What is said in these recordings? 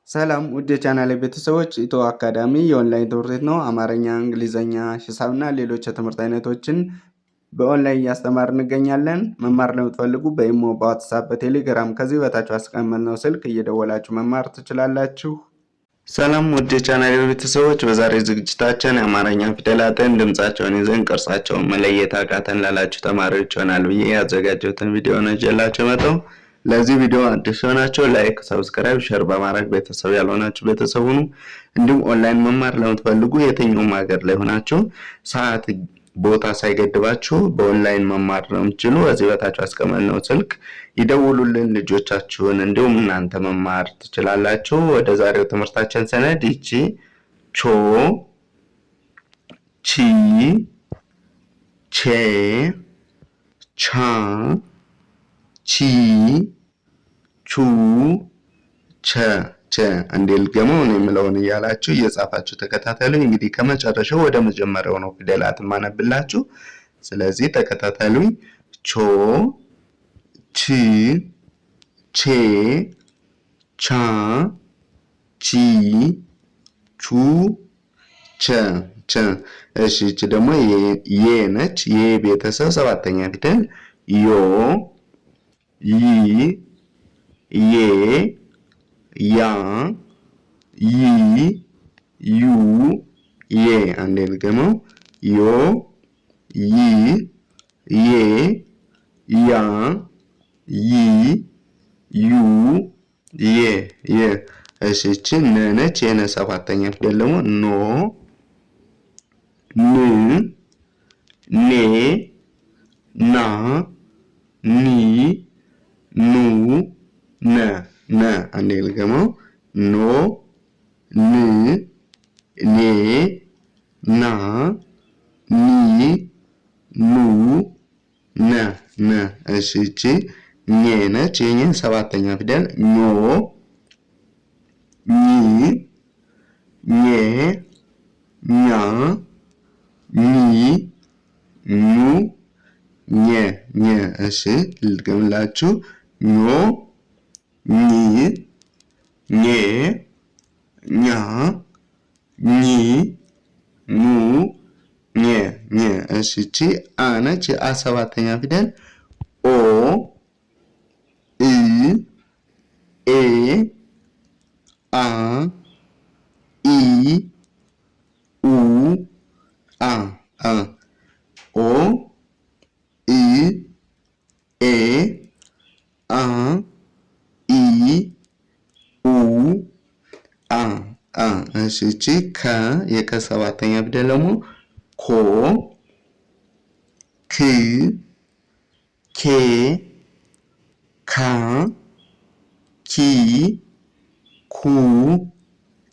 ሰላም ውድ የቻናሌ ቤተሰቦች ኢትዮ አካዳሚ የኦንላይን ትምህርት ቤት ነው። አማርኛ፣ እንግሊዘኛ፣ ሂሳብና ሌሎች የትምህርት አይነቶችን በኦንላይን እያስተማር እንገኛለን። መማር ለምትፈልጉ በኢሞ፣ በዋትስአፕ፣ በቴሌግራም ከዚህ በታች አስቀመጥነው ስልክ እየደወላችሁ መማር ትችላላችሁ። ሰላም ውድ የቻናሌ ቤተሰቦች በዛሬ ዝግጅታችን የአማርኛ ፊደላትን ድምጻቸውን ይዘን ቅርጻቸውን መለየት አቃተን ላላችሁ ተማሪዎች ይሆናል ብዬ ያዘጋጀሁትን ቪዲዮ ነው ይዤላችሁ መጣሁ። ለዚህ ቪዲዮ አዲስ ሆናችሁ ላይክ፣ ሰብስክራይብ፣ ሼር በማድረግ ቤተሰብ ያልሆናችሁ ቤተሰብ ሁኑ። እንዲሁም ኦንላይን መማር ለምትፈልጉ የትኛውም ሀገር ላይ ሆናችሁ ሰዓት ቦታ ሳይገድባችሁ በኦንላይን መማር ነው የምትችሉ። እዚህ በታች አስቀመጥነው ስልክ ይደውሉልን ልጆቻችሁን፣ እንዲሁም እናንተ መማር ትችላላችሁ። ወደ ዛሬው ትምህርታችን ሰነድ ይቺ ቾ፣ ቺ፣ ቼ፣ ቻ፣ ቺ፣ ቹ፣ ቸ፣ ቸ አንዴ ልገመው ነው የምለውን እያላችሁ እየጻፋችሁ ተከታተሉኝ። እንግዲህ ከመጨረሻው ወደ መጀመሪያው ነው ፊደላት ማነብላችሁ። ስለዚህ ተከታተሉኝ። ቾ፣ ቺ፣ ቼ፣ ቻ፣ ቺ፣ ቹ፣ ቸ፣ ቸ። እሺ እቺ ደግሞ የ ነች። የ ቤተሰብ ሰባተኛ ፊደል ዮ፣ ይ፣ ዬ፣ ያ፣ ይ፣ ዩ፣ ዬ አንዴ ልገመው። ዮ፣ ይ፣ ዬ፣ ያ፣ ይ፣ ዩ፣ ዬ፣ የ። እሺ እቺ ነ ነች። የነ ሰባተኛ ፊደል ደግሞ ኖ፣ ን፣ ኔ፣ ና፣ ኒ፣ ኑ፣ ነ፣ ነ አንዴ ልገመው። ኖ፣ ን፣ ኔ፣ ና፣ ኒ፣ ኑ፣ ነ፣ ነ። እሺ እቺ ኘ ነች። የኘ ሰባተኛ ፊደል ኞ፣ ኝ፣ ኘ፣ ኛ፣ ኒ፣ ኙ፣ ኘ፣ ኘ። እሺ ልድገምላችሁ። ኞ፣ ኝ፣ ኘ፣ ኛ፣ ኒ፣ ኑ፣ ኘ፣ ኘ። እሺ እቺ አ ነች። የአ ሰባተኛ ፊደል ኦ፣ እ፣ ኤ፣ አ፣ ኢ፣ ኡ፣ አ፣ አ። ኦ፣ እ፣ ኤ፣ አ፣ ኢ፣ ኡ፣ አ፣ አ። እሺ እቺ ከ የከ ሰባተኛ ፊደል ደግሞ ኮ፣ ክ፣ ኬ፣ ካ፣ ኪ፣ ኩ፣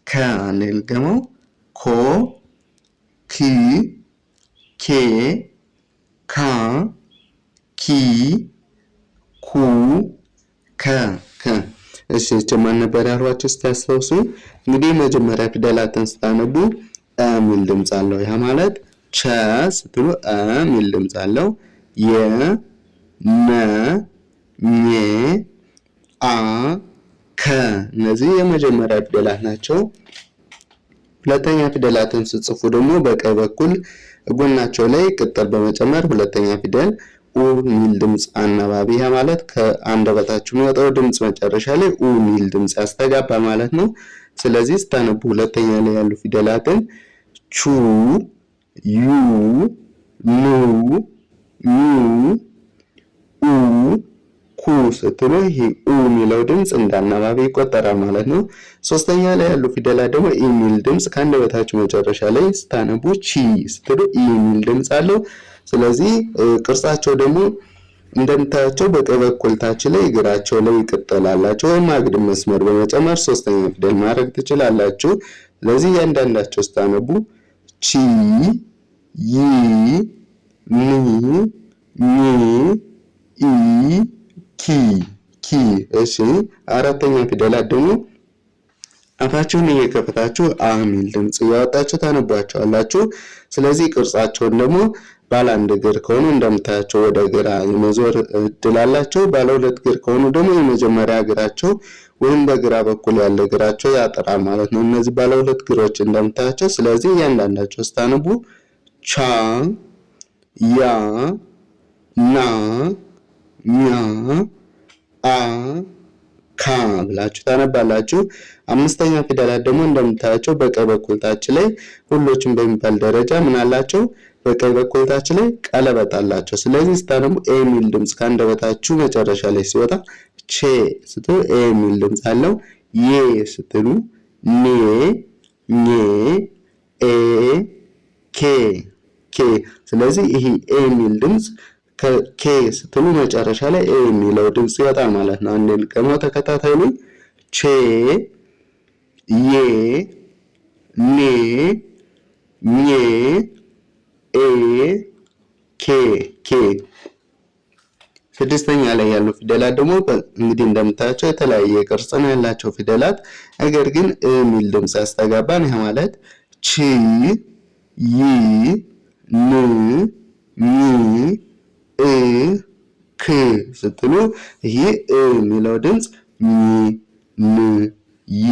ከ አንዴ ልገመው። ኮ፣ ክ፣ ኬ፣ ካ፣ ኪ፣ ኩ፣ ከ፣ ከ። እሺ እቺ ማን ነበር ያሏችሁ እስቲ አስታውሱ። እንግዲህ መጀመሪያ ፊደላትን ስታነቡ አ ሚል ድምጽ አለው። ያ ማለት ቸ ስትሉ አ ሚል ድምጽ አለው። የ፣ ነ፣ ኘ፣ አ፣ ከ እነዚህ የመጀመሪያ ፊደላት ናቸው። ሁለተኛ ፊደላትን ስጽፉ ደግሞ በቀኝ በኩል ጎናቸው ላይ ቅጠል በመጨመር ሁለተኛ ፊደል ኡ ሚል ድምጽ አናባቢ። ያ ማለት ከአንደበታችሁ የሚወጣው ድምጽ መጨረሻ ላይ ኡ ሚል ድምጽ ያስተጋባ ማለት ነው። ስለዚህ ስታነቡ ሁለተኛ ላይ ያሉ ፊደላትን ቹ፣ ዩ፣ ኑ፣ ኙ፣ ኡ፣ ኩ ስትሉ ይሄ ኡ የሚለው ድምጽ እንዳናባቢ ይቆጠራል ማለት ነው። ሶስተኛ ላይ ያሉ ፊደላት ደግሞ ኢ ሚል ድምጽ ከአንደበታችሁ መጨረሻ ላይ ስታነቡ ቺ ስትሉ ኢ ሚል ድምጽ አለው። ስለዚህ ቅርጻቸው ደግሞ እንደምታያቸው በቀኝ በኩል ታች ላይ እግራቸው ላይ ይቀጥላላቸው ወይም አግድም መስመር በመጨመር ሶስተኛ ፊደል ማድረግ ትችላላችሁ። ስለዚህ እያንዳንዳቸው ስታነቡ ቺ፣ ይ፣ ኒ፣ ኒ፣ ኢ፣ ኪ፣ ኪ። እሺ አራተኛ ፊደላት ደግሞ አፋችሁን እየከፈታችሁ አ ሚል ድምጽ እያወጣችሁ ታነቧቸዋላችሁ። ስለዚህ ቅርጻቸውን ደግሞ ባለ አንድ እግር ከሆኑ እንደምታያቸው ወደ ግራ የመዞር እድል አላቸው። ባለ ሁለት እግር ከሆኑ ደግሞ የመጀመሪያ እግራቸው ወይም በግራ በኩል ያለ እግራቸው ያጠራል ማለት ነው። እነዚህ ባለ ሁለት እግሮች እንደምታያቸው። ስለዚህ እያንዳንዳቸው ስታነቡ ቻ፣ ያ፣ ና፣ ኛ፣ አ፣ ካ ብላችሁ ታነባላችሁ። አምስተኛ ፊደላት ደግሞ እንደምታያቸው በቀኝ በኩል ታች ላይ ሁሎችም በሚባል ደረጃ ምን አላቸው? በቀኝ በኩል ታች ላይ ቀለበት አላቸው። ስለዚህ ስታነቡ ኤ የሚል ድምፅ ከአንደበታችሁ መጨረሻ ላይ ሲወጣ ቼ ስትሉ ኤ የሚል ድምፅ አለው። ዬ ስትሉ ኔ፣ ኜ፣ ኤ፣ ኬ፣ ኬ። ስለዚህ ይሄ ኤ የሚል ድምፅ ከኬ ስትሉ መጨረሻ ላይ ኤ የሚለው ድምፅ ይወጣ ማለት ነው። አንዴ ልቀመው ተከታተሉ። ቼ፣ ዬ፣ ኔ፣ ኜ፣ ኤ፣ ኬ፣ ኬ። ስድስተኛ ላይ ያሉ ፊደላት ደግሞ እንግዲህ እንደምታያቸው የተለያየ ቅርጽ ነው ያላቸው ፊደላት፣ ነገር ግን እ የሚል ድምፅ ያስተጋባን። ይህ ማለት ቺ፣ ይ፣ ን፣ ኝ፣ እ፣ ክ ስትሉ ይህ እ የሚለው ድምፅ ሚ፣ ን፣ ይ፣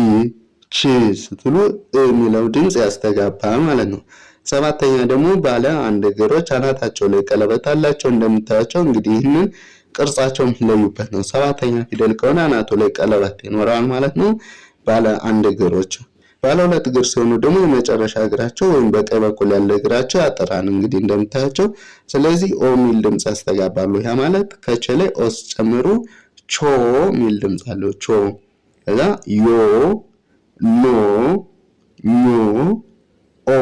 ች ስትሉ እ የሚለው ድምፅ ያስተጋባል ማለት ነው። ሰባተኛ ደግሞ ባለ አንድ እግሮች አናታቸው ላይ ቀለበት አላቸው እንደምታያቸው። እንግዲህ ይህንን ቅርጻቸው የምትለዩበት ነው። ሰባተኛ ፊደል ከሆነ አናቱ ላይ ቀለበት ይኖረዋል ማለት ነው። ባለ አንድ እግሮች። ባለ ሁለት እግር ሲሆኑ ደግሞ የመጨረሻ እግራቸው ወይም በቀኝ በኩል ያለ እግራቸው ያጠራል እንግዲህ እንደምታያቸው። ስለዚህ ኦ የሚል ድምፅ ያስተጋባሉ። ያ ማለት ከቸ ላይ ኦ ሲጨምሩ ቾ የሚል ድምፅ አለው። ቾ። ከዛ ዮ፣ ኖ፣ ኞ፣ ኦ፣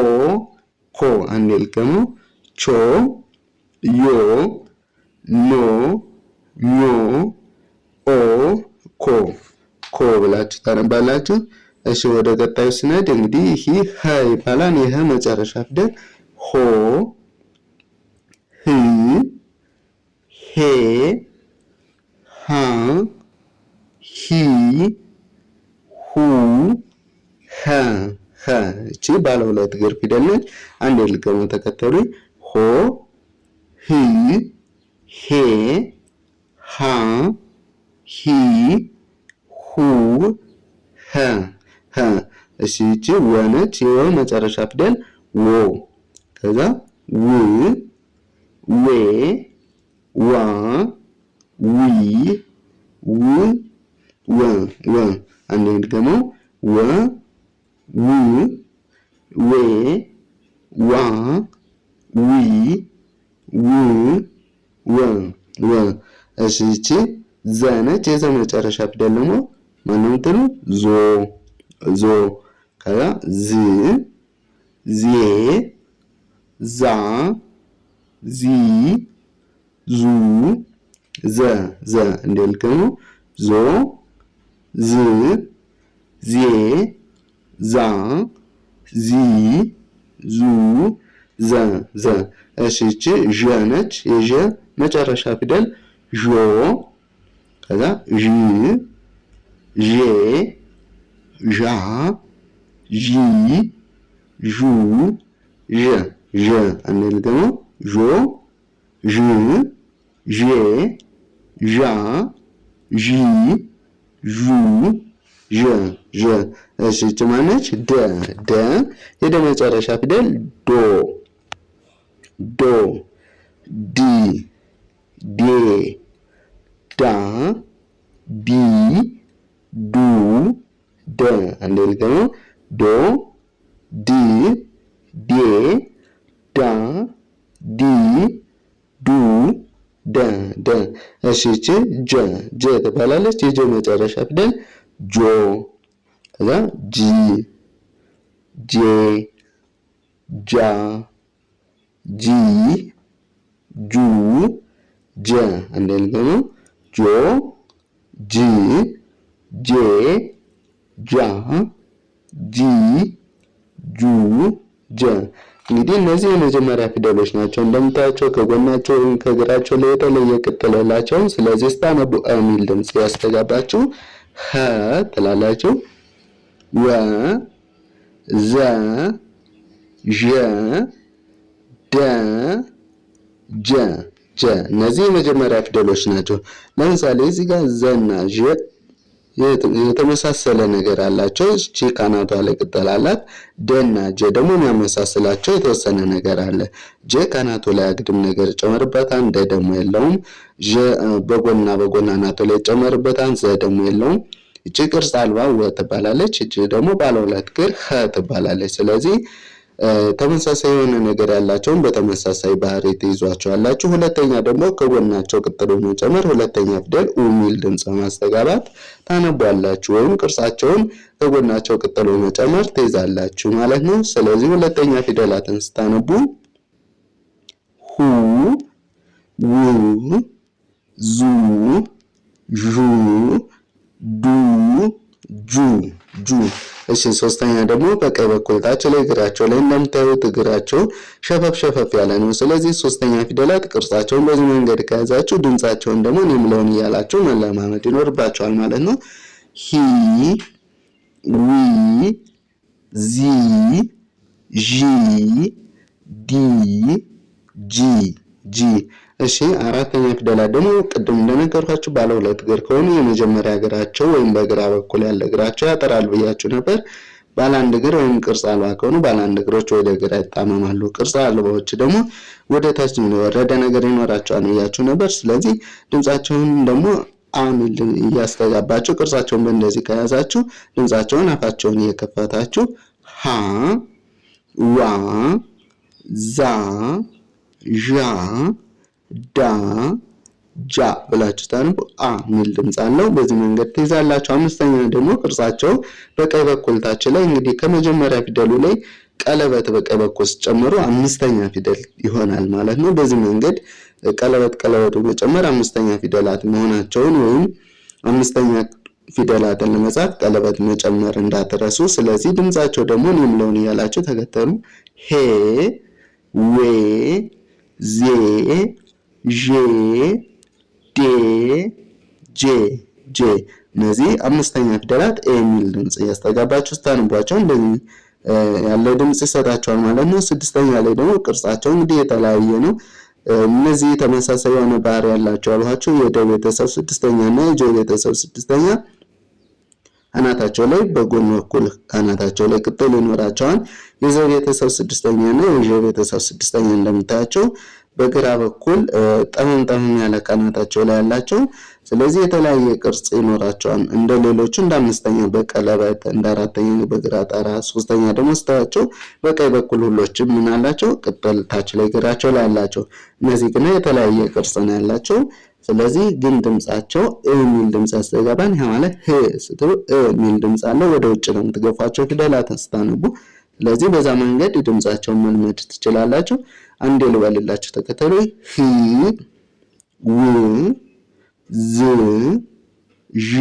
ኮ። አንዴ ልቀሙ። ቾ፣ ዮ፣ ኖ፣ ኞ፣ ኦ፣ ኮ፣ ኮ ብላችሁ ታነባላችሁ። እሺ ወደ ቀጣዩ ስንሄድ እንግዲህ ይህ ሀ ይባላል። ይህ መጨረሻ ፊደል ሆ፣ ህ፣ ሄ፣ ሃ፣ ሂ፣ ሁ፣ ሀ፣ ሀ። እቺ ባለ ሁለት እግር ፊደል ነች። አንዴ ልቀሙ ተከተሉኝ። ሆ፣ ህ፣ ሄ፣ ሃ፣ ሂ፣ ሁ፣ ሀ፣ ሀ። እሺ እቺ ወ ነች። የወ መጨረሻ ፊደል ወ። ከዛ ው፣ ዌ፣ ዋ፣ ዊ፣ ው፣ ወ፣ ወ። አንዴ ልቀመው። ወ፣ ው፣ ዌ፣ ዋ፣ ዊ፣ ው፣ ወ፣ ወ። እሺ እቺ ዘ ነች። የዘ መጨረሻ ፊደል ደግሞ ማነው የምትሉ? ዞ፣ ዞ። ከዛ ዝ፣ ዜ፣ ዛ፣ ዚ፣ ዙ፣ ዘ፣ ዘ። እንደልከሙ ዞ፣ ዝ፣ ዜ፣ ዛ፣ ዚ፣ ዙ፣ ዘ፣ ዘ። እሺ እቺ ዠ ነች። የዠ መጨረሻ ፊደል ዦ። ከዛ ዥ፣ ዤ፣ ዣ፣ ዢ፣ ዡ፣ ዠ፣ ዠ። አንዴ ልገመው። ዦ፣ ዥ፣ ዤ፣ ዣ፣ ዢ፣ ዡ፣ ዠ፣ ዠ። እሺ እቺ ማነች? ደ፣ ደ። የደ መጨረሻ ፊደል ዶ፣ ዶ፣ ዲ፣ ዴ፣ ዳ፣ ዲ፣ ዱ፣ ደ። አንዴ ልገመው። ዶ፣ ዲ፣ ዴ፣ ዳ፣ ዲ፣ ዱ፣ ደ፣ ደ። እሺ እቺ ጀ፣ ጀ ትባላለች። የጀ መጨረሻ ፊደል ጆ። ከዛ ጂ፣ ጄ፣ ጃ፣ ጂ፣ ጁ፣ ጀ። አንዴ ልገመው። ጆ፣ ጂ፣ ጄ፣ ጃ፣ ጂ፣ ጁ፣ ጀ። እንግዲህ እነዚህ የመጀመሪያ ፊደሎች ናቸው። እንደምታያቸው ከጎናቸው ወይም ከእግራቸው ላይ የተለየ ቅጥል የላቸውም። ስለዚህ ስታነቡ አ የሚል ድምፅ ያስተጋባችሁ ሀ ትላላችሁ። ወ፣ ዘ፣ ዠ፣ ደ፣ ጀ፣ ጀ። እነዚህ የመጀመሪያ ፊደሎች ናቸው። ለምሳሌ እዚህ ጋር ዘና ዠ የተመሳሰለ ነገር አላቸው። እቺ ካናቷ ላይ ቅጠል አላት። ደ እና ጀ ደግሞ የሚያመሳስላቸው የተወሰነ ነገር አለ። ጀ ካናቱ ላይ አግድም ነገር ይጨመርበታል። ደ ደግሞ የለውም። ጀ በጎንና በጎን አናቱ ላይ ይጨመርበታል። ዘ ደግሞ የለውም። እቺ ቅርጽ አልባ ወ ትባላለች። እቺ ደግሞ ባለ ሁለት እግር ኸ ትባላለች። ስለዚህ ተመሳሳይ የሆነ ነገር ያላቸውን በተመሳሳይ ባህሪ ትይዟቸዋላችሁ። ሁለተኛ ደግሞ ከጎናቸው ቅጥል በመጨመር ሁለተኛ ፊደል ኡ ሚል ድምፅ ማስተጋባት ታነቧላችሁ፣ ወይም ቅርጻቸውን ከጎናቸው ቅጥል በመጨመር ትይዛላችሁ ማለት ነው። ስለዚህ ሁለተኛ ፊደላትን ስታነቡ ሁ፣ ው፣ ዙ፣ ዡ፣ ዱ፣ ጁ ጁ። እሺ ሶስተኛ ደግሞ በቀኝ በኩል ታች ላይ እግራቸው ላይ እንደምታዩት እግራቸው ሸፈፍ ያለ ነው። ስለዚህ ሶስተኛ ፊደላት ቅርጻቸውን በዚህ መንገድ ከያዛችሁ ድምጻቸውን ደግሞ እኔ የምለውን እያላችሁ መለማመድ ይኖርባቸዋል ማለት ነው። ሂ፣ ዊ፣ ዚ፣ ዢ፣ ዲ፣ ጂ ጂ። እሺ አራተኛ ፊደላት ደግሞ ቅድም እንደነገርኳችሁ ባለ ሁለት እግር ከሆኑ የመጀመሪያ እግራቸው ወይም በግራ በኩል ያለ እግራቸው ያጠራል ብያችሁ ነበር። ባለ አንድ እግር ወይም ቅርጽ አልባ ከሆኑ ባለ አንድ እግሮች ወደ ግራ ይጣመማሉ። ቅርጽ አልባዎች ደግሞ ወደ ታች የወረደ ነገር ይኖራቸዋል ብያችሁ ነበር። ስለዚህ ድምጻቸውን ደግሞ አሚል እያስተጋባችሁ ቅርጻቸውን በእንደዚህ ከያዛችሁ ድምጻቸውን አፋቸውን እየከፈታችሁ ሀ፣ ዋ፣ ዛ፣ ዣ፣ ዳ፣ ጃ ብላችሁ ታንቡ አ ሚል ድምጽ አለው። በዚህ መንገድ ትይዛላችሁ። አምስተኛ ደግሞ ቅርጻቸው በቀኝ በኩል ታች ላይ እንግዲህ ከመጀመሪያ ፊደሉ ላይ ቀለበት በቀኝ በኩል ሲጨምሩ አምስተኛ ፊደል ይሆናል ማለት ነው። በዚህ መንገድ ቀለበቱ መጨመር አምስተኛ ፊደላት መሆናቸውን ወይም አምስተኛ ፊደላትን ለመጻፍ ቀለበት መጨመር እንዳትረሱ። ስለዚህ ድምጻቸው ደግሞ እኔ የምለውን እያላችሁ ተከተሉ። ሄ፣ ዌ፣ ዜ፣ ዤ፣ ዴ፣ ጄ ጄ። እነዚህ አምስተኛ ፊደላት ኤ የሚል ድምጽ እያስተጋባችሁ ስታነቧቸው እንደዚህ ያለው ድምጽ ይሰጣቸዋል ማለት ነው። ስድስተኛ ላይ ደግሞ ቅርጻቸው እንግዲህ የተለያየ ነው። እነዚህ ተመሳሳይ የሆነ ባህሪ ያላቸው አልኋቸው የደ ቤተሰብ ስድስተኛ እና የጀ ቤተሰብ ስድስተኛ አናታቸው ላይ በጎን በኩል አናታቸው ላይ ቅጥል ይኖራቸዋል። የዘ ቤተሰብ ስድስተኛ እና የጀ ቤተሰብ ስድስተኛ እንደምታያቸው በግራ በኩል ጠመም ያለ ካናታቸው ላይ ያላቸው። ስለዚህ የተለያየ ቅርጽ ይኖራቸዋል። እንደ ሌሎቹ እንደ አምስተኛ በቀለበት፣ እንደ አራተኛ በግራ ጣራ፣ ሶስተኛ ደግሞ ስታያቸው በቀኝ በኩል ሁሎችም ምን አላቸው ቅጥል ታች ላይ እግራቸው ላይ ያላቸው። እነዚህ ግን የተለያየ ቅርጽ ነው ያላቸው። ስለዚህ ግን ድምጻቸው የሚል ድምጽ ያስተጋባን። ይሄ ማለት ህ ስትሉ የሚል ድምጽ አለው። ወደ ውጭ ነው የምትገፏቸው ፊደላትን ስታነቡ። ስለዚህ በዛ መንገድ ድምጻቸውን መልመድ ትችላላችሁ። አንዴ ልበልላችሁ ተከተሉ። ሂ፣ ው፣ ዝ፣ ዥ፣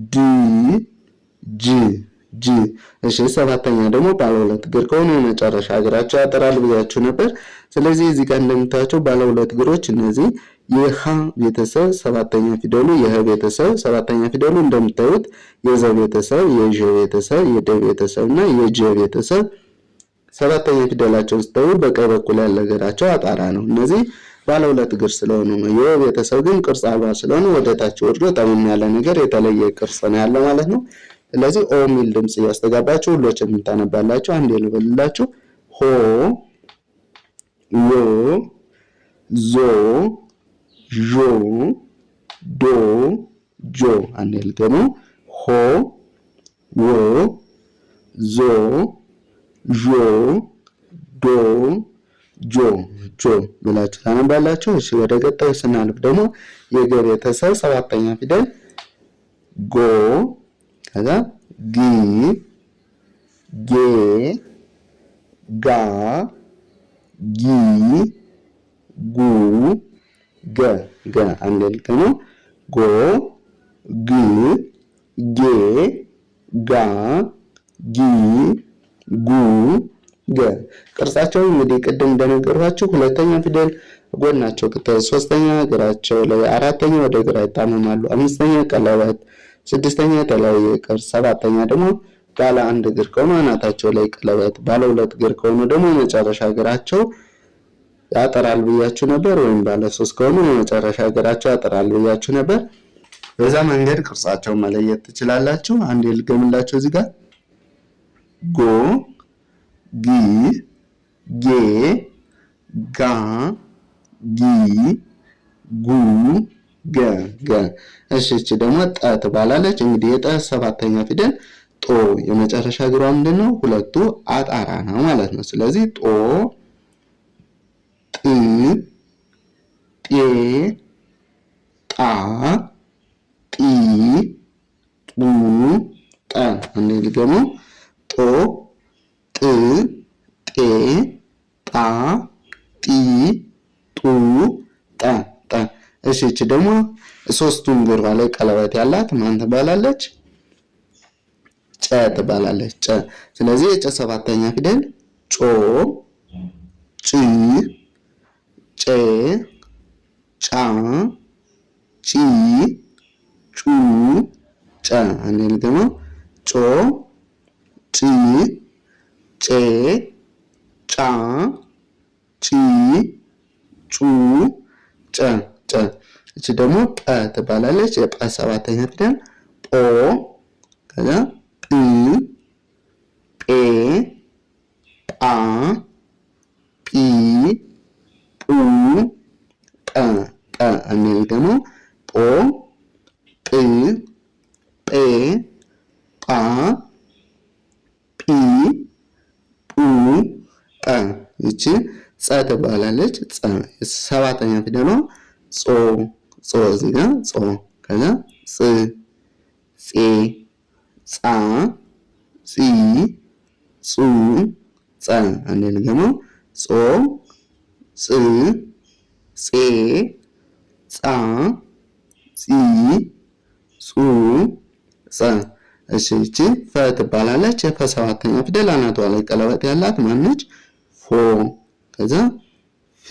ድ፣ ጅ ጂ። እሺ ሰባተኛ ደግሞ ባለ ሁለት እግር ከሆነ የመጨረሻ እግራቸው ያጠራል ብያችሁ ነበር። ስለዚህ እዚህ ጋር እንደምታዩቸው ባለ ሁለት እግሮች እነዚህ የሃ ቤተሰብ ሰባተኛ ፊደሉ፣ የህ ቤተሰብ ሰባተኛ ፊደሉ እንደምታዩት የዘ ቤተሰብ፣ የዥ ቤተሰብ፣ የደ ቤተሰብ እና የጀ ቤተሰብ ሰባተኛ ፊደላቸውን ስታዩ በቀኝ በኩል ያለ እግራቸው አጣራ ነው። እነዚህ ባለ ሁለት እግር ስለሆኑ ነው። የወ ቤተሰብ ግን ቅርጽ አልባ ስለሆነ ወደ ታች ወርዶ ጠመም ያለ ነገር የተለየ ቅርጽ ነው ያለው ማለት ነው። ስለዚህ ኦ ሚል ድምጽ እያስተጋባችሁ ሁሎችንም ታነባላችሁ። አንዴ ልበልላችሁ። ሆ፣ ሎ፣ ዞ፣ ዦ፣ ዶ፣ ጆ። አንዴ ልገሙ። ሆ፣ ዎ፣ ዞ፣ ዦ፣ ዶ፣ ጆ ጆ ብላችሁ ታነባላችሁ። እሺ ወደ ቀጣዩ ስናልፍ ደግሞ የገ ቤተሰብ ሰባተኛ ፊደል ጎ፣ ከዛ ጊ፣ ጌ፣ ጋ፣ ጊ፣ ጉ፣ ገ ገ። አንድ ልቀኑ። ጎ፣ ግ፣ ጌ፣ ጋ፣ ጊ፣ ጉ፣ ገ። ቅርጻቸው እንግዲህ ቅድም እንደነገርኳችሁ ሁለተኛ ፊደል ጎናቸው ቅጥል፣ ሶስተኛ እግራቸው ላይ፣ አራተኛ ወደ ግራ ይጣመማሉ፣ አምስተኛ ቀለበት፣ ስድስተኛ የተለያየ ቅርጽ፣ ሰባተኛ ደግሞ ባለ አንድ እግር ከሆኑ አናታቸው ላይ ቀለበት፣ ባለ ሁለት እግር ከሆኑ ደግሞ የመጨረሻ እግራቸው ያጠራል ብያችሁ ነበር። ወይም ባለ ሶስት ከሆኑ የመጨረሻ እግራቸው ያጠራል ብያችሁ ነበር። በዛ መንገድ ቅርጻቸውን መለየት ትችላላችሁ። አንዴ ልገምላችሁ እዚህ ጋር ጎ ጊ ጌ ጋ ጊ ጉ ገ ገ። እሺ እቺ ደግሞ ጠ ትባላለች። እንግዲህ የጠ ሰባተኛ ፊደል ጦ የመጨረሻ እግሯ ምንድነው? ሁለቱ አጣራ ነው ማለት ነው። ስለዚህ ጦ ጥ ጤ ጣ ጢ ጡ ጠ። አንዴ ልገመው ጦ ጥ ጤ ጣ ጢ ጡ ጠ ጠ። እሺ እቺ ደግሞ ሶስቱም እግሯ ላይ ቀለበት ያላት ማን ትባላለች? ጨ ትባላለች። ጨ። ስለዚህ የጨ ሰባተኛ ፊደል ጮ ጭ ጬ ጫ ጪ ጩ ጨ። አንዴ ልገመው ጮ ጭ ጬ ጫ ጪ ጩ ጨ ጨ። እቺ ደግሞ ጰ ትባላለች። የጰ ሰባተኛ ፊደል ጶ ከዛ ጵ ጴ ጳ ጲ ጱ ጰ ጰ። አንዴ ደግሞ ጶ ጵ ጴ ጳ ጲ ጱ ጰ። ይቺ ጸ ትባላለች። ጸ ሰባተኛ ፊደሏ ጾ ጾ እዚህ ጋር ጾ ከዛ ጽ ጼ ጻ ጺ ጹ ጸ። አንዴ ልገመው ጾ ጽ ጼ ጻ ጺ ጹ ጸ። እሺ እቺ ፈ ትባላለች። የፈ ሰባተኛ ፊደል አናቷ ላይ ቀለበት ያላት ማነች? ፎ ከዛ ፍ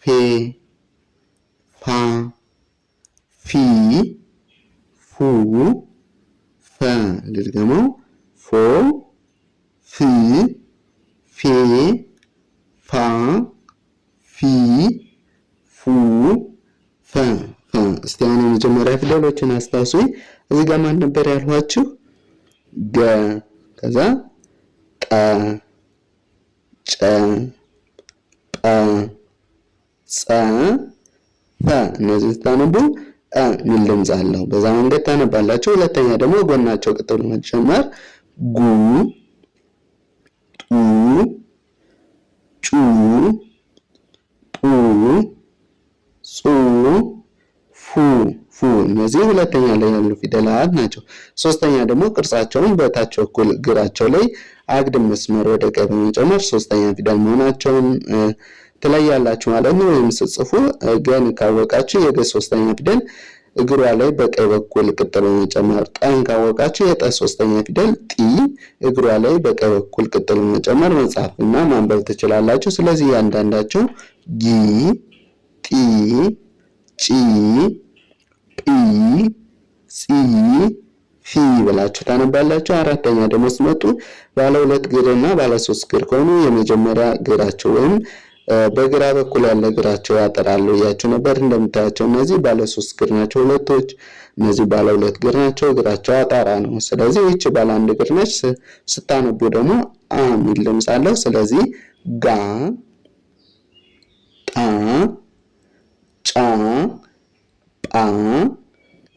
ፌ ፋ ፊ ፉ ፈ። ልድገመው ፎ ፍ ፌ ፋ ፊ ፉ ፈ ፈ። እስቲ አሁን የመጀመሪያ ፊደሎችን አስታውሱኝ። እዚህ ጋር ማን ነበር ያልኋችሁ? ገ ከዛ ጠ ጨ ጰ ጸ ፈ። እነዚህ ስታነቡ ሚል ድምፅ አለው። በዛ መንገድ ታነባላችሁ። ሁለተኛ ደግሞ ጎናቸው ቅጥል መጨመር ጉ ጡ ጩ ጡ ጹ ፉ ፉ። እነዚህ ሁለተኛ ላይ ያሉ ፊደላት ናቸው። ሶስተኛ ደግሞ ቅርጻቸውን በታች በኩል እግራቸው ላይ አግድም መስመር ወደ ቀኝ በመጨመር ሶስተኛ ፊደል መሆናቸውን ትለያላችሁ ማለት ነው። ወይም ስጽፉ ገን ካወቃችሁ የገ ሶስተኛ ፊደል እግሯ ላይ በቀኝ በኩል ቅጥል በመጨመር፣ ጠን ካወቃችሁ የጠ ሶስተኛ ፊደል ጢ እግሯ ላይ በቀኝ በኩል ቅጥል በመጨመር መጻፍ እና ማንበብ ትችላላችሁ። ስለዚህ እያንዳንዳቸው ጊ ጢ ጪ ጲ ጺ ፊ ብላችሁ ታነባላችሁ። አራተኛ ደግሞ ስትመጡ ባለ ሁለት እግርና ባለ ሶስት እግር ከሆኑ የመጀመሪያ እግራቸው ወይም በግራ በኩል ያለ እግራቸው ያጠራሉ እያችሁ ነበር። እንደምታያቸው እነዚህ ባለ ሶስት እግር ናቸው ሁለቶች፣ እነዚህ ባለ ሁለት እግር ናቸው፣ እግራቸው አጣራ ነው። ስለዚህ ይቺ ባለ አንድ እግር ነች። ስታነቡ ደግሞ አ የሚል ድምፅ አለው። ስለዚህ ጋ ጣ ጫ ጳ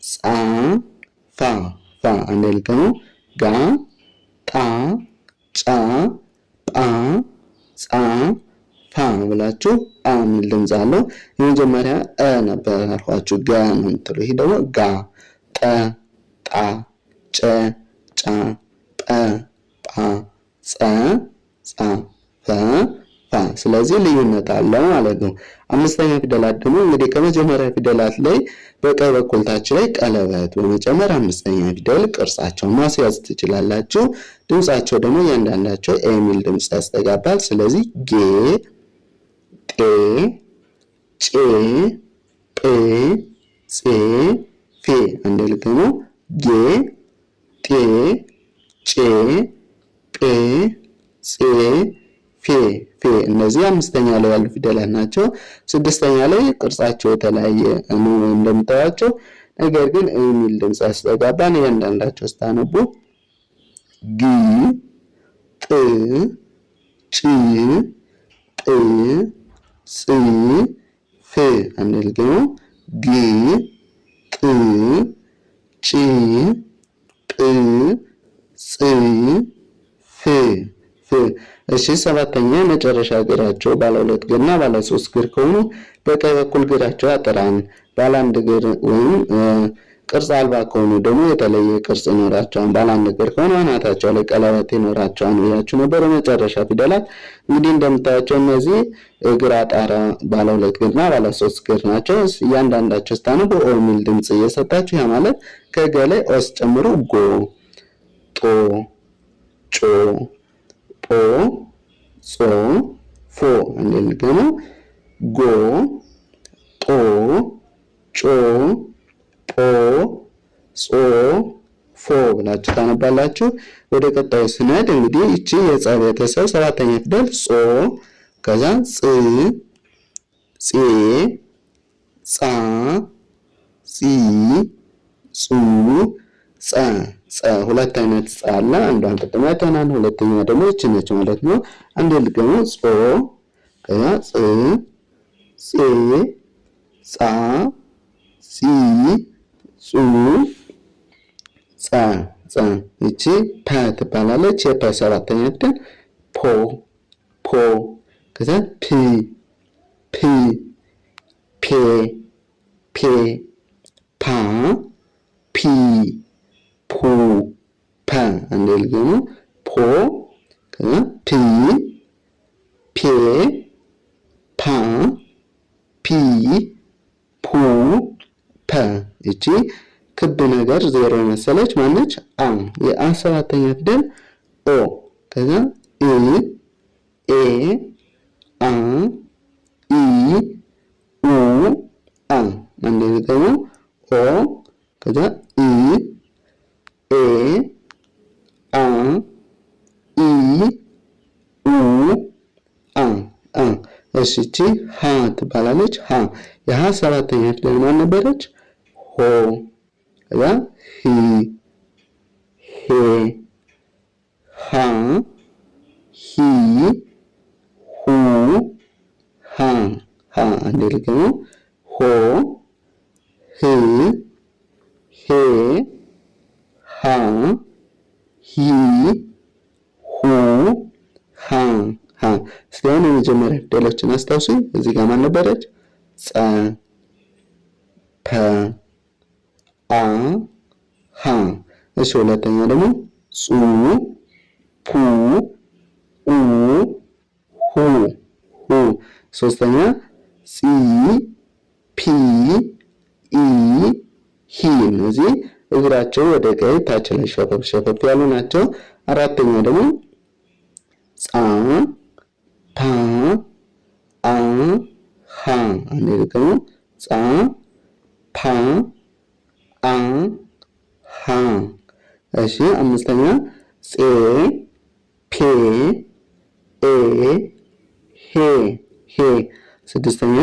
ጻ ፋ ፋ። አንዴ ልገመው ጋ ጣ ጫ ጳ ጻ ፋ ብላችሁ አ የሚል ድምፅ አለው። የመጀመሪያ ነበር አልኳችሁ ጋ ነው የምትሉ። ይሄ ደግሞ ጋ ጠ ጣ ጨ ጫ ጰ ጳ ጸ ጻ ፈ ፋ። ስለዚህ ልዩነት አለው ማለት ነው። አምስተኛ ፊደላት ደግሞ እንግዲህ ከመጀመሪያ ፊደላት ላይ በቀኝ በኩል ታች ላይ ቀለበት በመጨመር አምስተኛ ፊደል ቅርጻቸውን ማስያዝ ትችላላችሁ። ድምጻቸው ደግሞ እያንዳንዳቸው ኤ የሚል ድምጽ ያስተጋባል። ስለዚህ ጌ ጤ ጬ ጴ ጼ ፌ። አንድ ልገሙ ጌ ጤ ጬ ጴ ጼ ፌ ፌ እነዚህ አምስተኛ ላይ ያሉ ፊደላት ናቸው። ስድስተኛ ላይ ቅርጻቸው የተለያየ ነው እንደምታዩቸው፣ ነገር ግን የሚል ድምጽ ያስተጋባን። እያንዳንዳቸው ስታነቡ ግ ጥ ጭ ጥ ጽ ፍ አንልገው ግ ጥ ጭ ጥ ጽ ፍ ፍ። እሺ ሰባተኛ መጨረሻ እግራቸው ባለ 2 እግርና ባለ 3 እግር ከሆኑ በቀኝ በኩል እግራቸው ያጠራን፣ ባለ 1 እግር ወይም ቅርጽ አልባ ከሆኑ ደግሞ የተለየ ቅርጽ ይኖራቸዋል። ባለ 1 እግር ከሆነ አናታቸው ላይ ቀለበት ይኖራቸዋል ብያችሁ ነበር። መጨረሻ ፊደላት እንግዲህ እንደምታያቸው እነዚህ እግር አጣራ ባለ 2 እግርና ባለ 3 እግር ናቸው። እያንዳንዳቸው ስታነቡ ኦ የሚል ድምጽ እየሰጣችሁ ያ ማለት ከገ ላይ ኦ ጨምሩ ጎ ጦ ጮ ጶ ጾ ፎ እንደልገሙ ጎ ጦ ጮ ጶ ጾ ፎ ብላችሁ ታነባላችሁ። ወደ ቀጣዩ ስንሄድ እንግዲህ እቺ የጸ ቤተሰብ ሰባተኛ ፊደል ጾ፣ ከዛ ጽ ጼ ጻ ጺ ጹ ጸ ጸ ሁለት አይነት ጸ አለ። አንዷን ቅድም አይተናል። ሁለተኛዋ ደግሞ እቺ ነች ማለት ነው። አንድ ልገሙ ጾ ከዛ ጽ ጼ ጻ ጺ ጹ ጸ ጸ። እቺ ፐ ትባላለች። የፐ ሰባተኛ ፊደል ፖ ፖ ከዛ ፕ ፕ ፔ ፔ ፓ ፒ ፑ ፐ አንድ ልገሙ ፖ ከዛ ፒ ፔ ፓ ፒ ፑ ፐ። እቺ ክብ ነገር ዜሮ መሰለች ማነች? አ። የአ ሰባተኛ ፊደል ኦ ከዛ እ ኤ አ ኢ ኡ አ አንድ ልገሙ ኦ ከዛ ኢ ኤ አ ኢ ኡ አ አ። እሺ እቺ ሀ ትባላለች። ሀ የሀ ሰባተኛ ፊደል ማን ነበረች? ሆ ከዛ ሂ ሄ ሃ ሂ ሁ ሃ ሃ አንድ ልገሙ ሆ ህ ሄ ሃ ሂ ሁ ሃ ሃ። ስለሆነ የመጀመሪያ ፊደሎችን አስታውሱ። እዚህ ጋር ማን ነበረች? ጸ ፐ አ ሃ። እሺ ሁለተኛ ደግሞ ጹ ፑ ኡ ሁ ሁ። ሶስተኛ ጺ ፒ ኢ ሂ። እነዚህ እግራቸው ወደ ቀኝ ታች ላይ ሸፈፍ ሸፈፍ ያሉ ናቸው። አራተኛ ደግሞ ጻ ፓ አ ሃ አንድ ደግሞ ጻ ፓ አ ሃ። እሺ አምስተኛ ጼ ፔ ኤ ሄ ሄ። ስድስተኛ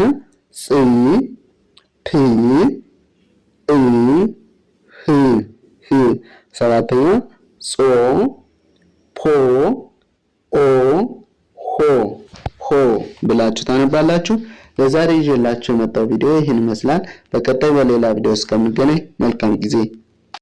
ጽ ፕ እ ህ ህ። ሰባተኛ ጾ ፖ ኦ ሆ ሆ ብላችሁ ታነባላችሁ። ለዛሬ ይዤላችሁ የመጣው ቪዲዮ ይህን ይመስላል። በቀጣይ በሌላ ቪዲዮ እስከምንገናኝ መልካም ጊዜ